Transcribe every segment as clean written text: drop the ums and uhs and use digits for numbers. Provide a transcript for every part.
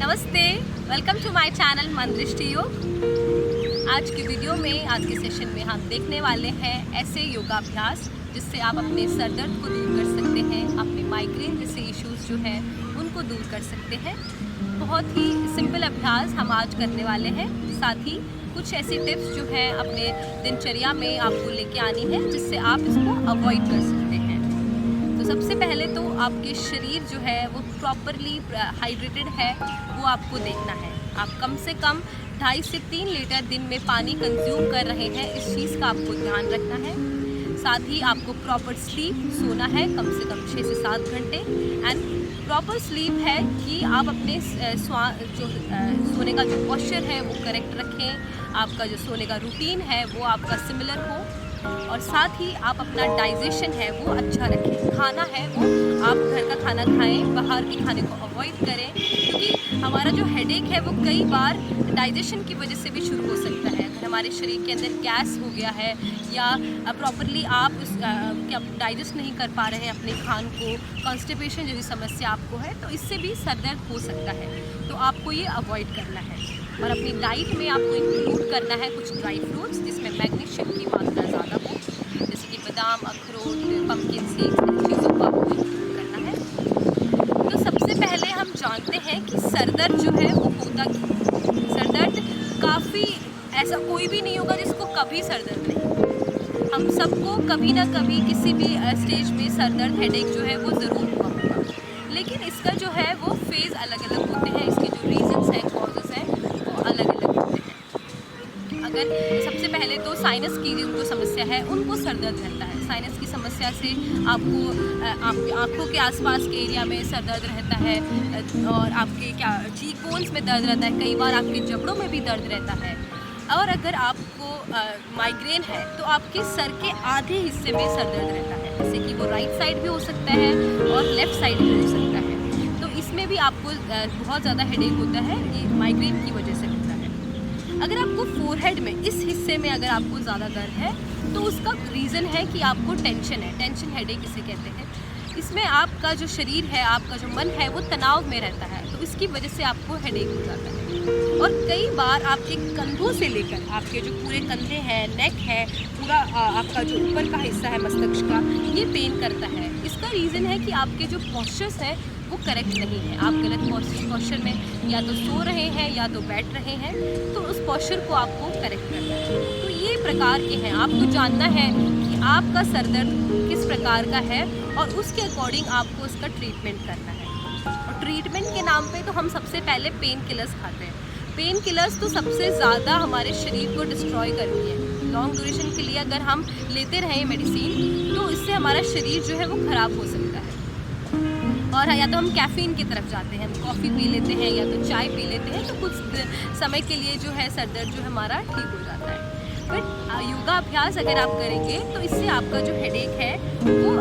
नमस्ते, welcome to my channel मन दृष्टि योग। आज की वीडियो में, आज के सेशन में हम देखने वाले हैं ऐसे योगाभ्यास जिससे आप अपने सर दर्द को दूर कर सकते हैं, अपने माइग्रेन जैसे इश्यूज जो है उनको दूर कर सकते हैं। बहुत ही सिंपल अभ्यास हम आज करने वाले हैं, साथ ही कुछ ऐसी टिप्स जो है अपने दिनचर्या में आपको लेके आनी है जिससे आप इसको अवॉइड कर सकते हैं। तो सबसे पहले तो आपके शरीर जो है वो प्रॉपरली हाइड्रेटेड है वो आपको देखना है। आप कम से कम 2.5 से 3 लीटर दिन में पानी कंज्यूम कर रहे हैं, इस चीज़ का आपको ध्यान रखना है। साथ ही आपको प्रॉपर स्लीप सोना है, कम से कम 6 से 7 घंटे। एंड प्रॉपर स्लीप है कि आप अपने सोने का जो पोस्चर है वो करेक्ट रखें, आपका जो सोने का रूटीन है वो आपका सिमिलर हो, और साथ ही आप अपना डाइजेशन है वो अच्छा रखें। खाना है वो आप घर का खाना खाएं, बाहर के खाने को अवॉइड करें, क्योंकि हमारा जो हेडेक है वो कई बार डाइजेशन की वजह से भी शुरू हो सकता है। अगर हमारे शरीर के अंदर गैस हो गया है या प्रॉपरली आप क्या डाइजेस्ट नहीं कर पा रहे हैं अपने खान को, कॉन्स्टिपेशन जैसी समस्या आपको है, तो इससे भी सर दर्द हो सकता है। तो आपको ये अवॉइड करना है और अपनी डाइट में आपको इंक्लूड करना है कुछ ड्राई फ्रूट्स जिसमें मैग्नीशियम की मात्रा ज़्यादा हो, जैसे कि बादाम, अखरोट, पम्पकिन सीड्स, इन चीज़ों को आपको इंक्लूड करना है। तो सबसे पहले हम जानते हैं कि सर दर्द जो है वो होता क्यों। सर दर्द काफ़ी ऐसा कोई भी नहीं होगा जिसको कभी सर दर्द नहीं हो। हम सबको कभी ना कभी किसी भी स्टेज में सर दर्द, हेडेक जो है वो ज़रूर हुआ होगा, लेकिन इसका जो है वो फेज़ अलग अलग होते हैं, इसके जो रीजंस हैं, कॉजेज़ हैं वो अलग अलग होते हैं। अगर सबसे पहले तो साइनस की जिनको समस्या है उनको सर दर्द रहता है। साइनस की समस्या से आपको आपकी आँखों के आसपास के एरिया में सर दर्द रहता है, और आपके चीक बोन्स में दर्द रहता है, कई बार आपके जबड़ों में भी दर्द रहता है। और अगर आपको माइग्रेन है तो आपके सर के आधे हिस्से में सर दर्द रहता है, जैसे कि वो राइट साइड भी हो सकता है और लेफ़्ट साइड भी हो सकता है। तो इसमें भी आपको बहुत ज़्यादा हेडेक होता है, ये माइग्रेन की वजह से होता है। अगर आपको फोरहेड में इस हिस्से में अगर आपको ज़्यादा दर्द है तो उसका रीज़न है कि आपको टेंशन है। टेंशन हेडेक इसे कहते हैं। इसमें आपका जो शरीर है, आपका जो मन है वो तनाव में रहता है, तो इसकी वजह से आपको हेडेक हो जाता है। और कई बार आपके कंधों से लेकर आपके जो पूरे कंधे हैं, नेक है, पूरा आपका जो ऊपर का हिस्सा है मस्तिष्क का, ये पेन करता है। इसका रीज़न है कि आपके जो पोस्चर्स हैं वो करेक्ट नहीं है। आप गलत पोस्चर में या तो सो रहे हैं या तो बैठ रहे हैं, तो उस पोस्चर को आपको करेक्ट करना है। तो ये प्रकार के हैं, आपको जानना है कि आपका सर दर्द किस प्रकार का है और उसके अकॉर्डिंग आपको उसका ट्रीटमेंट करना है। और ट्रीटमेंट के नाम पे तो हम सबसे पहले पेन किलर्स खाते हैं। पेन किलर्स तो सबसे ज़्यादा हमारे शरीर को डिस्ट्रॉय करती है। लॉन्ग ड्यूरेशन के लिए अगर हम लेते रहें मेडिसिन तो इससे हमारा शरीर जो है वो ख़राब हो सकता है। और या तो हम कैफ़ीन की तरफ जाते हैं, हम कॉफ़ी पी लेते हैं या तो चाय पी लेते हैं, तो कुछ समय के लिए जो है सर दर्द जो हमारा ठीक हो जाता है। बट योगाभ्यास अगर आप करेंगे तो इससे आपका जो हेडेक है वो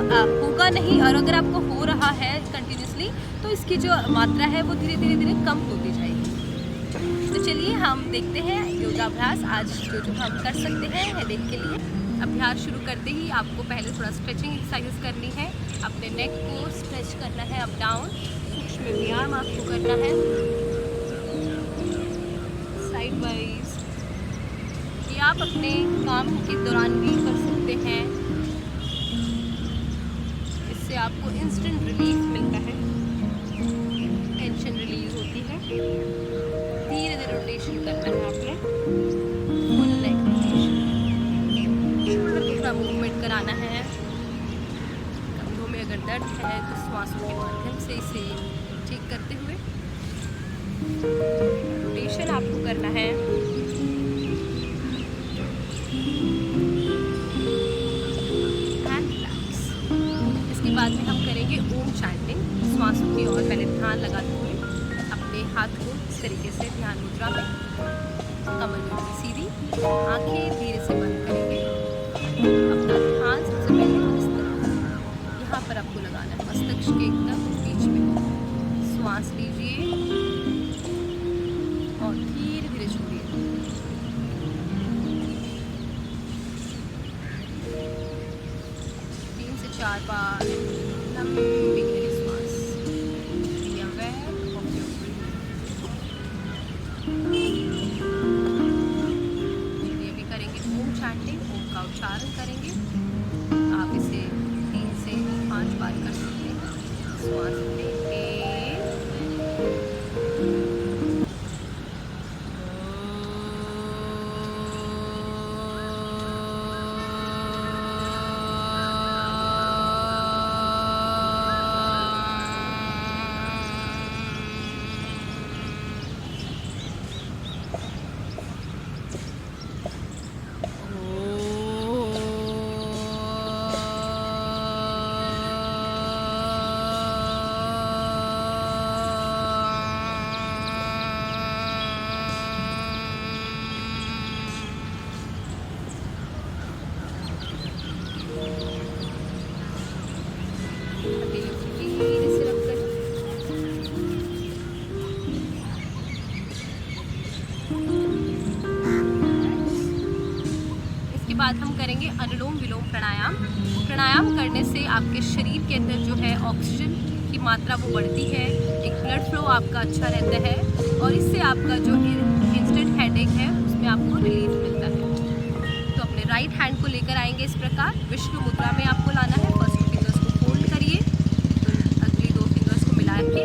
होगा नहीं, और अगर आपको हो रहा है कंटिन्यूसली तो इसकी जो मात्रा है वो धीरे धीरे कम होती जाएगी। तो चलिए हम देखते हैं योगाभ्यास आज जो हम कर सकते हैं हेडेक के लिए। अभ्यास शुरू करते ही आपको पहले थोड़ा स्ट्रेचिंग एक्सरसाइज करनी है, अपने नेक को स्ट्रेच करना है अप डाउन, सूक्ष्म व्यायाम आपको करना है साइड वाइज। ये आप अपने काम के दौरान भी कर सकते हैं, इससे आपको इंस्टेंट रिलीफ मिलता है, टेंशन रिलीज होती है। धीरे धीरे रोटेशन करना है आपने, फुल लेग रोटेशन, शोल्डर को थोड़ा मूवमेंट कराना है। कंधों में अगर दर्द है तो श्वासों के माध्यम से इसे ठीक करते हुए रोटेशन आपको करना है। इसके बाद में हम करेंगे ओम चैंटिंग, श्वासों की ओर पहले ध्यान लगाते हुए अपने हाथ को इस तरीके से ध्यान मुद्रा में, कमर में सीधी, आंखें धीरे से बंद करेंगे। अपना ध्यान सबसे पहले यहाँ पर आपको लगाना है, मस्तिष्क के एकदम बीच में। श्वास लीजिए और धीरे धीरे छोड़िए। 3 से 4 बार लंबी गहरी सांस। Be aware of your breathing. करेंगे अनुलोम विलोम प्राणायाम। प्राणायाम करने से आपके शरीर के अंदर जो है ऑक्सीजन की मात्रा वो बढ़ती है, एक ब्लड फ्लो आपका अच्छा रहता है और इससे आपका जो इंस्टेंट हेडेक है उसमें आपको रिलीफ मिलता है। तो अपने राइट हैंड को लेकर आएंगे इस प्रकार, विष्णु मुद्रा में आपको लाना है। फर्स्ट 2 फिंगर्स को फोल्ड करिए, तो अगली 2 फिंगर्स को मिला के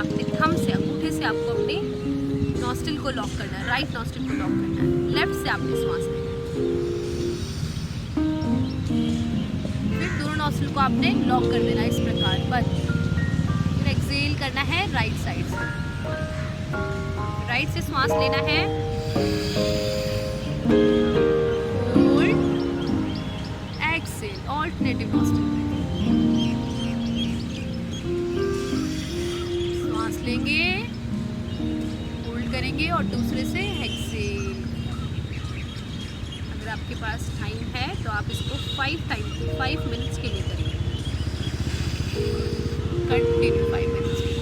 अपने थंब से, अंगूठे से आपको अपने नॉस्ट्रिल को लॉक करना है, राइट नॉस्ट्रिल को लॉक करना है। लेफ्ट से आपने श्वास लेना है, फिर दोनों नॉस्ट्रिल को आपने लॉक कर देना है इस प्रकार, बंद। फिर एक्सेल करना है राइट साइड से, राइट से श्वास लेना है, होल्ड, एक्सेल, ऑल्टरनेटिव नॉस्ट्रिल। श्वास लेंगे, होल्ड करेंगे और दूसरे से एक्सेल। अगर आपके पास टाइम है तो आप इसको 5 मिनट्स के लिए करेंगे, कंटिन्यू 5 मिनट्स के लिए।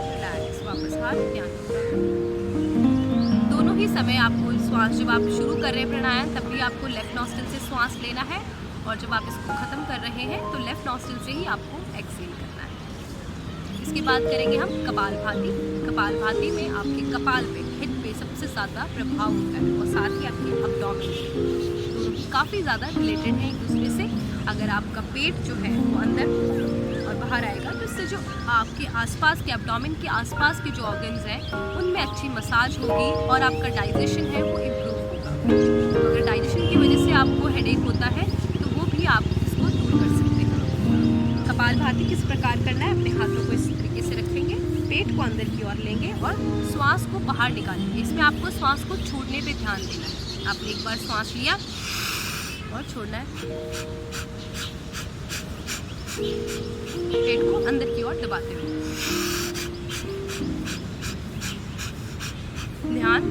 रिलैक्स, वापस हाथ ध्यान। दोनों ही समय आपको श्वास, जब आप शुरू कर रहे हैं प्राणायाम तब भी आपको लेफ्ट नॉस्ट्रिल से श्वास लेना है और जब आप इसको ख़त्म कर रहे हैं तो लेफ्ट नॉस्ट्रिल से ही आपको एक्सेल करना है। इसके बाद करेंगे हम कपालभाति। कपालभाति में आपके कपाल पे, हेड पे सबसे ज़्यादा प्रभाव होता है और साथ ही आपके अब्डोमेन तो काफ़ी ज़्यादा रिलेटेड है एक दूसरे से। अगर आपका पेट जो है वो अंदर और बाहर आएगा तो इससे जो आपके आसपास के एब्डोमेन के आसपास के जो ऑर्गन्स हैं उनमें अच्छी मसाज होगी और आपका डाइजेशन है वो इम्प्रूव होगा। तो अगर डाइजेशन की वजह से आपको हेडेक होता है तो वो भी आप इसको दूर कर सकते हैं। कपालभाति किस प्रकार करना है, अपने हाथों को इस तरीके से रखेंगे, पेट को अंदर की ओर लेंगे और श्वास को बाहर निकालेंगे। इसमें आपको श्वास को छोड़ने पे ध्यान देना है। आपने एक बार श्वास लिया और छोड़ना है, पेट को अंदर की ओर दबाते हुए। ध्यान,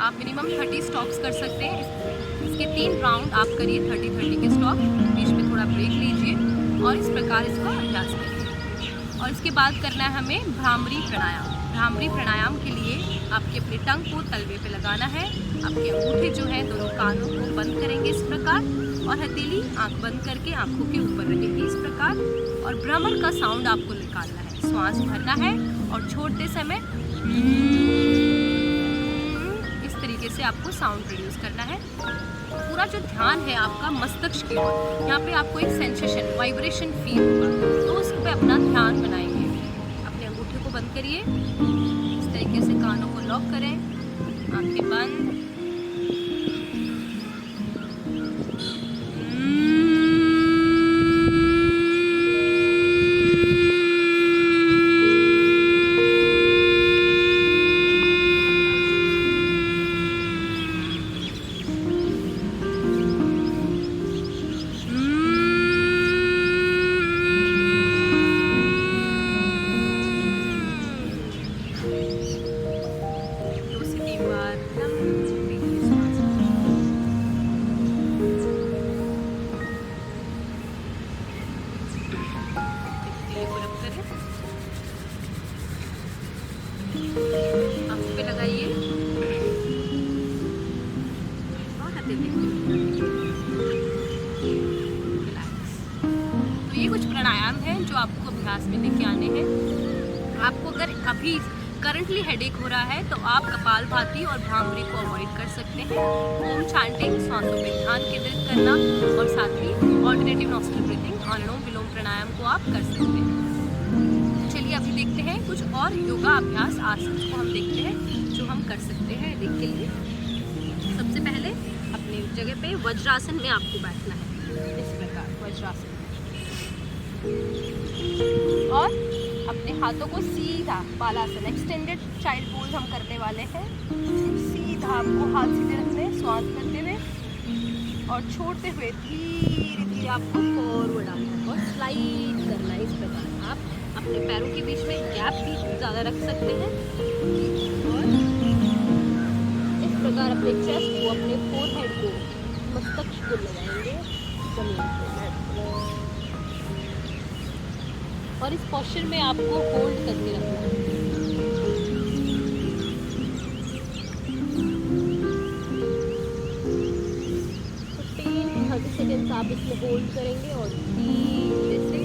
आप मिनिमम 30 स्टॉक्स कर सकते हैं। इसके 3 राउंड आप करिए 30-30 के स्टॉक, बीच में थोड़ा ब्रेक लीजिए और इस प्रकार इसका अभ्यास करिए। और इसके बाद करना है हमें भ्रामरी प्राणायाम। भ्रामरी प्राणायाम के लिए आपके अपने टंग को तलवे पे लगाना है, आपके अंगूठे जो है दोनों कानों को बंद करेंगे इस प्रकार और हथेली आंख बंद करके आंखों के ऊपर रहेगी इस प्रकार और भ्रमर का साउंड आपको निकालना है। श्वास भरना है और छोड़ते समय इस तरीके से आपको साउंड प्रोड्यूस करना है। पूरा जो ध्यान है आपका मस्तिष्क की ओर, यहाँ पे आपको एक सेंसेशन, वाइब्रेशन फील होगा, तो उस पर अपना ध्यान बनाएंगे। अपने अंगूठे को बंद करिए, इस तरीके से कानों को लॉक करें, आंखें बंद। आंखों पे लगाइए और हथेली रिलैक्स। तो ये कुछ प्राणायाम हैं जो आपको अभ्यास में लेके आने हैं। आपको अगर अभी करंटली हेडेक हो रहा है तो आप कपालभाति और भ्रामरी को अवॉइड कर सकते हैं। ओम चैंटिंग, सांसों पे ध्यान केंद्रित करना और साथ ही ऑल्टरनेटिव नॉस्ट्रिल ब्रीथिंग, अनुलोम विलोम प्राणायाम को आप कर सकते हैं। चलिए अभी देखते हैं कुछ और योगा अभ्यास, आसन को हम देखते हैं जो हम कर सकते हैं हेडेक के लिए। सबसे पहले अपनी जगह पे वज्रासन में आपको बैठना है इस प्रकार, वज्रासन, और अपने हाथों को सीधा बालासन, एक्सटेंडेड चाइल्ड पोज हम करने वाले हैं। सीधा आपको हाथ सीधे रखने, श्वास करते हुए और छोड़ते हुए धीरे धीरे आपको फॉरवर्ड आना है और स्लाइड करना है। इस प्रकार आप अपने पैरों के बीच में गैप भी ज़्यादा रख सकते हैं और इस प्रकार अपने चेस्ट को, अपने फोरहेड को, मस्तक को लगाएंगे जमीन पे और इस पोस्चर में आपको होल्ड करके रखना है। सेकेंड्स आप इसमें होल्ड करेंगे और धीरे से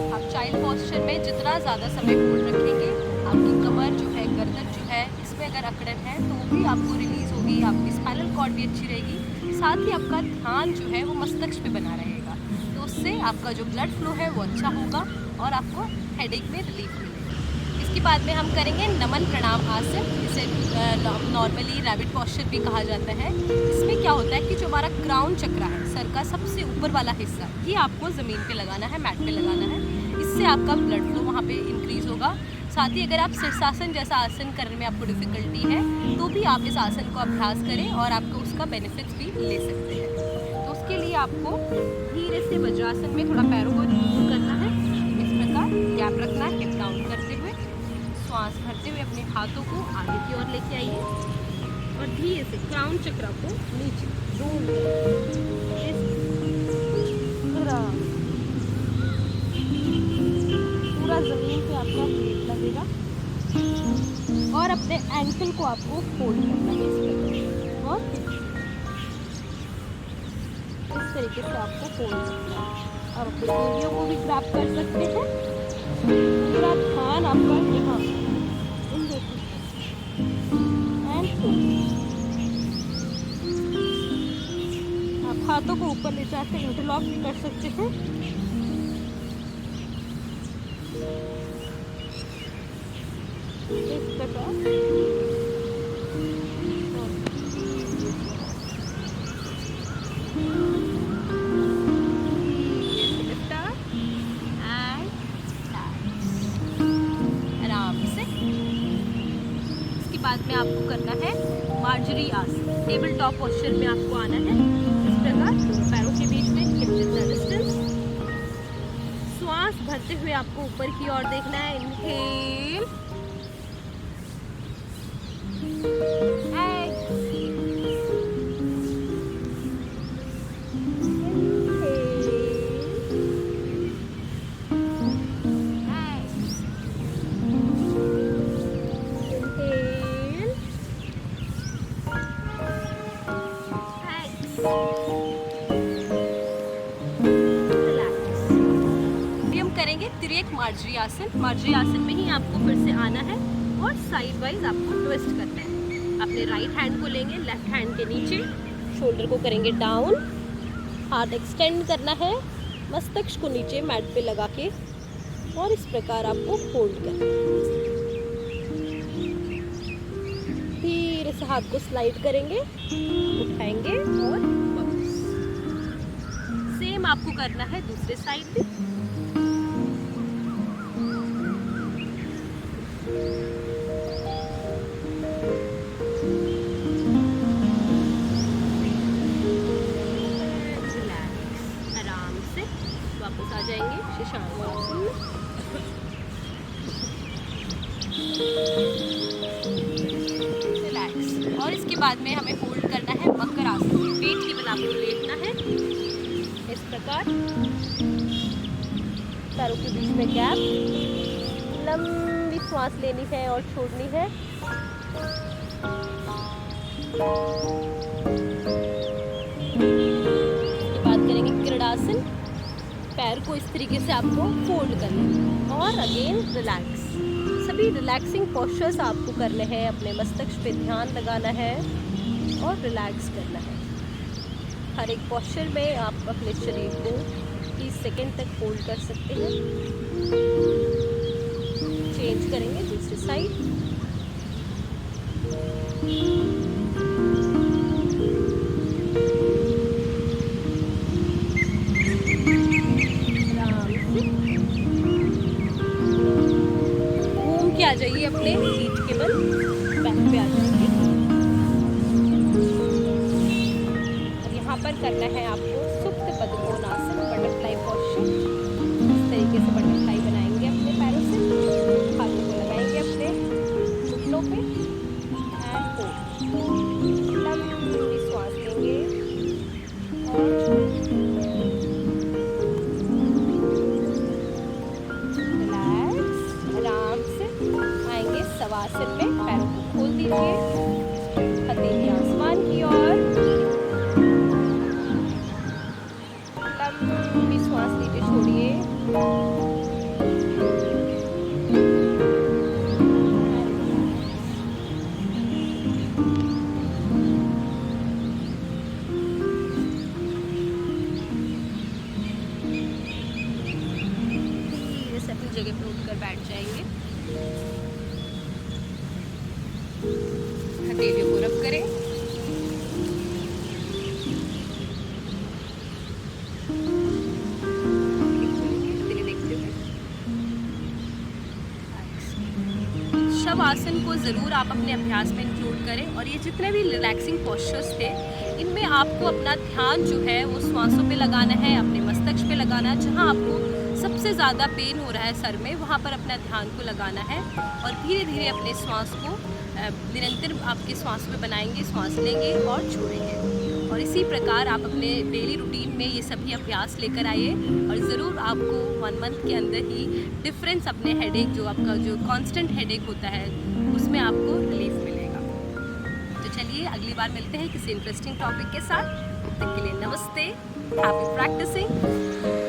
आप चाइल्ड पोस्चर में जितना ज़्यादा समय होल्ड रखेंगे आपकी कमर जो है, गर्दन जो है, इसमें अगर अकड़न है तो वो भी आपको रिलीज होगी, आपकी स्पाइनल कॉर्ड भी अच्छी रहेगी, साथ ही आपका ध्यान जो है वो मस्तिष्क पे बना रहेगा। तो उससे आपका जो ब्लड फ्लो है वो अच्छा होगा और आपको हेडेक में रिलीफ मिलेगा। इसके बाद में हम करेंगे नमन प्रणाम आसन, जिसे नॉर्मली रैबिट पोस्चर भी कहा जाता है। इसमें क्या होता है कि जो हमारा क्राउन चक्र है, सर का सबसे ऊपर वाला हिस्सा, ये आपको ज़मीन पे लगाना है, मैट पे लगाना है। इससे आपका ब्लड फ्लो वहाँ पे इंक्रीज़ होगा। साथ ही अगर आप शीर्षासन जैसा आसन करने में आपको डिफ़िकल्टी है तो भी आप इस आसन को अभ्यास करें और आपको उसका बेनिफिट्स भी ले सकते हैं। तो उसके लिए आपको धीरे से वज्रासन में थोड़ा पैरों को दूर करना है, इस प्रकार गैप रखना है, हिप डाउन करते हुए श्वास भरते हुए अपने हाथों को आगे की ओर लेके आइए और धीरे से क्राउन चक्र को नीचे पूरा जमीन पे आपका वेट लगेगा और अपने एंकल को आपको फोल्ड करना है और इस तरीके से आपको फोल्ड करना है। अब अपने वीडियो को भी ग्रैब कर सकते हैं, पूरा ध्यान आपका यहाँ आप हाथों को ऊपर ले जाकर इंटरलॉक भी कर सकते हैं। इस प्रकार आराम से। इसके बाद में आपको करना है मार्जरी आसन, टेबल टॉप पोस्चर में आपको आना है। इस प्रकार पैरों के बीच में हिप जितना डिस्टेंस, श्वास भरते हुए आपको ऊपर की ओर देखना है। इनहेल, करेंगे तिर्यक मार्जरी आसन। मार्जरी आसन में ही आपको फिर से आना है और साइड वाइज आपको ट्विस्ट करना है। अपने राइट हैंड को लेंगे लेफ्ट हैंड के नीचे, शोल्डर को करेंगे डाउन, हाथ एक्सटेंड करना है, मस्तिष्क को नीचे मैट पे लगा के और इस प्रकार आपको होल्ड करना है। धीरे से हाथ को स्लाइड करेंगे, उठाएंगे और वापस। सेम आपको करना है दूसरे साइड पे। आराम से वापस आ जाएंगे शशांक आसन में। रिलैक्स। और इसके बाद में हमें होल्ड करना है मकर आसन। पेट केवल आपको लेटना है इस प्रकार, पैरों के बीच में गैप, लंबी सांस लेनी है और छोड़नी है। इसके बाद करेंगे क्रीड़ासन। पैर को इस तरीके से आपको फोल्ड करना है और अगेन रिलैक्स। सभी रिलैक्सिंग पोस्चर्स आपको करने हैं, अपने मस्तिष्क पे ध्यान लगाना है और रिलैक्स करना है। हर एक पोस्चर में आप अपने शरीर को 30 सेकेंड तक होल्ड कर सकते हैं। चेंज करेंगे दूसरी साइड। आराम से घूम के आ जाइए अपने सीट के बल। है आपको सुप्त पद्मोनासन, बटरफ्लाई पोस्चर। इस तरीके से बटरफ्लाई बनाएंगे अपने पैरों से, हाथों को लगाएंगे अपने घुटनों पे एंड होल्ड। लंबी सांस लेंगे और रिलैक्स। आराम से आएंगे शवासन में, पैरों को खोल दीजिए, हथेली आसमान की ओर। लंबी सांस लीजिए, छोड़िए। धीरे से अपनी जगह पर उठकर बैठ जाएंगे। हथेलियों को रब करें। शवासन को ज़रूर आप अपने अभ्यास में इंक्लूड करें। और ये जितने भी रिलैक्सिंग पोस्चर्स थे, इनमें आपको अपना ध्यान जो है वो श्वासों पे लगाना है, अपने मस्तिष्क पे लगाना है। जहाँ आपको सबसे ज़्यादा पेन हो रहा है सर में, वहाँ पर अपना ध्यान को लगाना है और धीरे धीरे अपने श्वास को निरंतर आपके श्वास पे बनाएंगे, श्वास लेंगे और छोड़ेंगे। और इसी प्रकार आप अपने डेली रूटीन में ये सभी अभ्यास लेकर आइए और ज़रूर आपको 1 मंथ के अंदर ही डिफरेंस अपने हेडेक, जो आपका जो कांस्टेंट हेडेक होता है, उसमें आपको रिलीफ मिलेगा। तो चलिए अगली बार मिलते हैं किसी इंटरेस्टिंग टॉपिक के साथ। तब तक के लिए नमस्ते, हैप्पी प्रैक्टिसिंग।